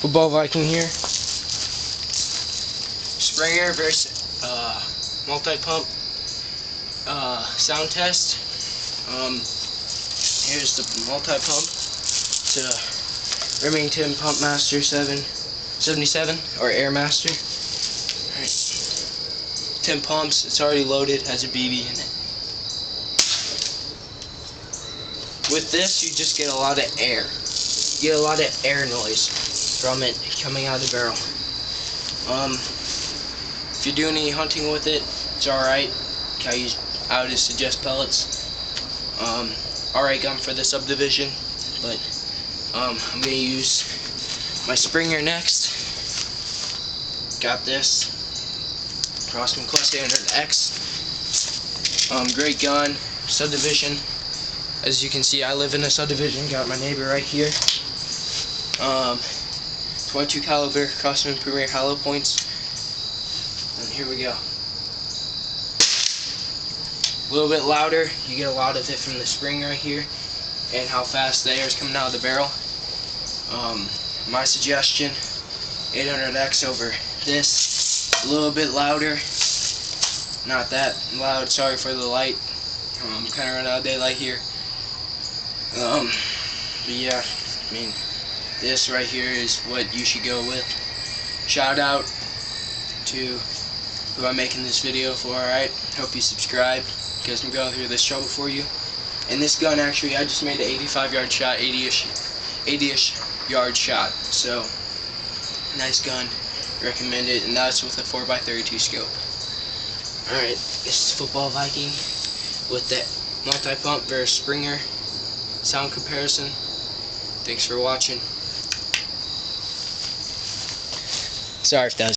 Football Viking here. Springer versus multi-pump sound test. Here's the multi-pump. It's a Remington Pump Master 777 or Airmaster. Alright. 10 pumps. It's already loaded. Has a BB in it. With this, you just get a lot of air. You get a lot of air noise from it coming out of the barrel. If you're doing any hunting with it, it's alright. I would suggest pellets. Alright gun for the subdivision, but I'm going to use my Springer next. Got this Crosman Class 800X. Great gun, subdivision. As you can see, I live in a subdivision. Got my neighbor right here. 22 caliber Crosman Premier hollow points. And here we go. A little bit louder. You get a lot of it from the spring right here, and how fast the air is coming out of the barrel. My suggestion: 800X over this. A little bit louder. Not that loud. Sorry for the light. I'm kind of running out of daylight here. But yeah, I mean, this right here is what you should go with. Shout out to who I'm making this video for, alright? Hope you subscribe, because I'm going through this trouble for you. And this gun, actually, I just made an 85-yard shot, 80-ish yard shot. So, nice gun. Recommend it, and that's with a 4x32 scope. Alright, this is Football Viking with the multi-pump versus Springer sound comparison. Thanks for watching. Sorry if that was